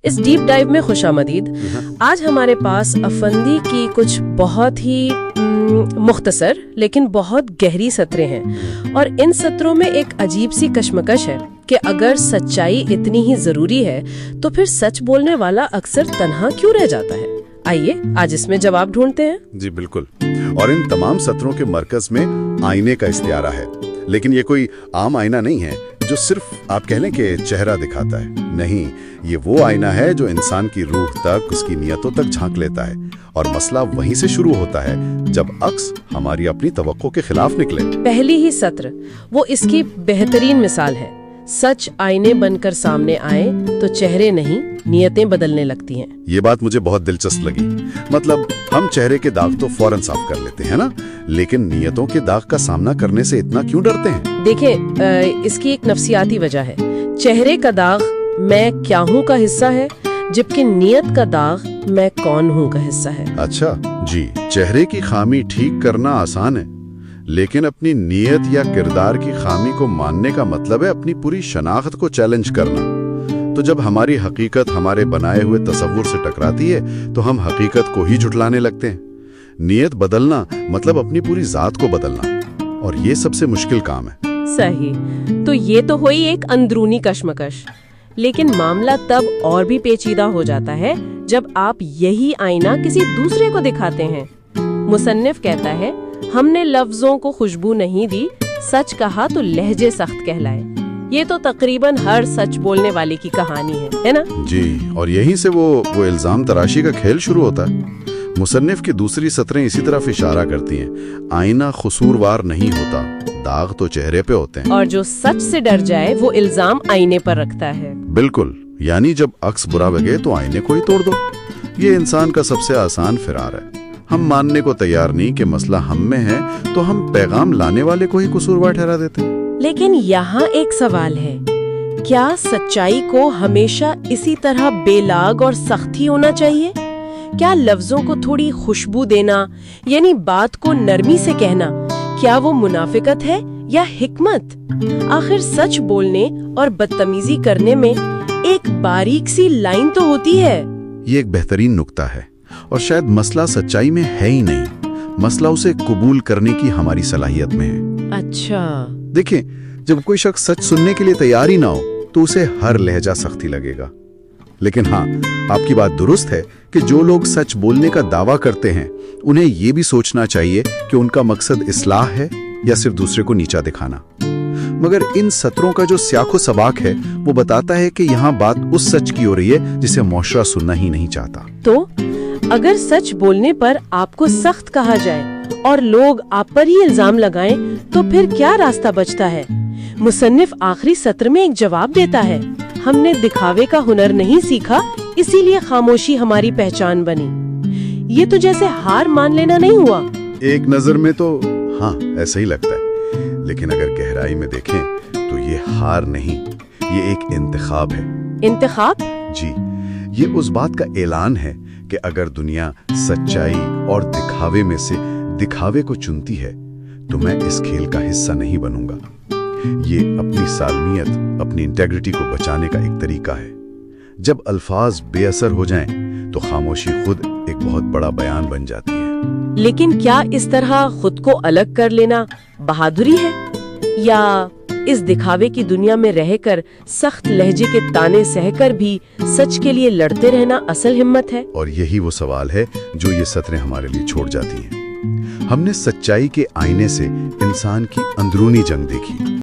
इस deep dive में खुशामदीद। आज हमारे पास अफंदी की कुछ बहुत ही मुख्तसर लेकिन बहुत गहरी सत्रें हैं, और इन सत्रों में एक अजीब सी कशमकश है कि अगर सच्चाई इतनी ही जरूरी है तो फिर सच बोलने वाला अक्सर तन्हा क्यों रह जाता है। आइए आज इसमें जवाब ढूंढते हैं। जी बिल्कुल। और इन तमाम सत्रों के मरकज में आईने का इस्तियारा है, लेकिन ये कोई आम आईना नहीं है जो सिर्फ आप कह लें कि चेहरा दिखाता है। नहीं, ये वो आईना है जो इंसान की रूह तक, उसकी नियतों तक झांक लेता है। और मसला वहीं से शुरू होता है जब अक्स हमारी अपनी तवक्को के खिलाफ निकले। पहली ही सत्र वो इसकी बेहतरीन मिसाल है। सच आईने बनकर सामने आए तो चेहरे नहीं, नियतें बदलने लगती हैं। ये बात मुझे बहुत दिलचस्प लगी। मतलब हम चेहरे के दाग तो फौरन साफ कर लेते हैं ना, लेकिन नियतों के दाग का सामना करने से इतना क्यों डरते हैं? देखें, इसकी एक नफ्सियाती वजह है। चेहरे का दाग मैं क्या हूँ का हिस्सा है, जबकि नियत का दाग मैं कौन हूँ का हिस्सा है। अच्छा जी, चेहरे की खामी ठीक करना आसान है, लेकिन अपनी नियत या किरदार की खामी को मानने का मतलब है अपनी पूरी शनाख्त को चैलेंज करना। तो जब हमारी हकीकत हमारे बनाए हुए तसव्वुर से टकराती है तो हम हकीकत को ही झुठलाने लगते हैं। नियत बदलना मतलब अपनी पूरी जात को बदलना, और ये सबसे मुश्किल काम है। सही। तो ये तो हुई एक अंदरूनी कशमकश, लेकिन मामला तब और भी पेचीदा हो जाता है जब आप यही आईना किसी दूसरे को दिखाते हैं। मुसन्निफ कहता है, हमने लफ्जों को खुशबू नहीं दी, सच कहा तो लहजे सख्त कहलाए। ये तो तकरीबन हर सच बोलने वाले की कहानी है ना? जी। और यहीं से वो इल्जाम तराशी का खेल शुरू होता है। मुसन्निफ की दूसरी सतरें इसी तरफ इशारा करती हैं। आईना कसूरवार नहीं होता, दाग तो चेहरे पे होते हैं। और जो सच से डर जाए वो इल्जाम आईने पर रखता है। बिल्कुल, यानी जब अक्स बुरा लगे तो आईने को ही तोड़ दो। ये इंसान का सबसे आसान फिरार है। हम मानने को तैयार नहीं कि मसला हम में है, तो हम पैगाम लाने वाले को ही कसूरवार ठहरा देते हैं। लेकिन यहाँ एक सवाल है, क्या सच्चाई को हमेशा इसी तरह बेलाग और सख्ती होना चाहिए? क्या लफ्जों को थोड़ी खुशबू देना, यानी बात को नरमी से कहना, क्या वो मुनाफिकत है या हिकमत? आखिर सच बोलने और बदतमीजी करने में एक बारीक सी लाइन तो होती है। ये एक बेहतरीन नुक्ता है, और शायद मसला सच्चाई में है ही नहीं, मसला उसे कबूल करने की हमारी सलाहियत में है। अच्छा। देखिए, जब कोई शख्स सच सुनने के लिए तैयार ही ना हो तो उसे हर लहजा सख्ती लगेगा। लेकिन हाँ, आपकी बात दुरुस्त है कि जो लोग सच बोलने का दावा करते हैं उन्हें यह भी सोचना चाहिए कि उनका मकसद इस्लाह है या सिर्फ दूसरे को नीचा दिखाना। मगर इन सत्रों का जो स्याखो सबाक है वो बताता है कि यहाँ बात उस सच की हो रही है जिसे मुआशरा सुनना ही नहीं चाहता। तो अगर सच बोलने पर आपको सख्त कहा जाए और लोग आप पर ही इल्जाम लगाएं, तो फिर क्या रास्ता बचता है? मुसन्निफ आखिरी सत्र में एक जवाब देता है, हमने दिखावे का हुनर नहीं सीखा, इसीलिए खामोशी हमारी पहचान बनी। ये तो जैसे हार मान लेना नहीं हुआ। एक नजर में तो हाँ ऐसा ही लगता है, लेकिन अगर गहराई में देखें तो ये हार नहीं, ये एक इंतखाब है। इंतखाब? जी, ये उस बात का ऐलान है कि अगर दुनिया सच्चाई और दिखावे में से दिखावे को चुनती है तो मैं इस खेल का हिस्सा नहीं बनूंगा। ये अपनी सालमियत, अपनी इंटेग्रिटी को बचाने का एक तरीका है। जब अल्फाज बेअसर हो जाएं, तो खामोशी खुद एक बहुत बड़ा बयान बन जाती है। लेकिन क्या इस तरह खुद को अलग कर लेना बहादुरी है, या इस दिखावे की दुनिया में रहकर सख्त लहजे के ताने सहकर भी सच के लिए लड़ते रहना असल हिम्मत है? और यही वो सवाल है जो ये सत्रें हमारे लिए छोड़ जाती हैं। हमने सच्चाई के आईने से इंसान की अंदरूनी जंग देखी।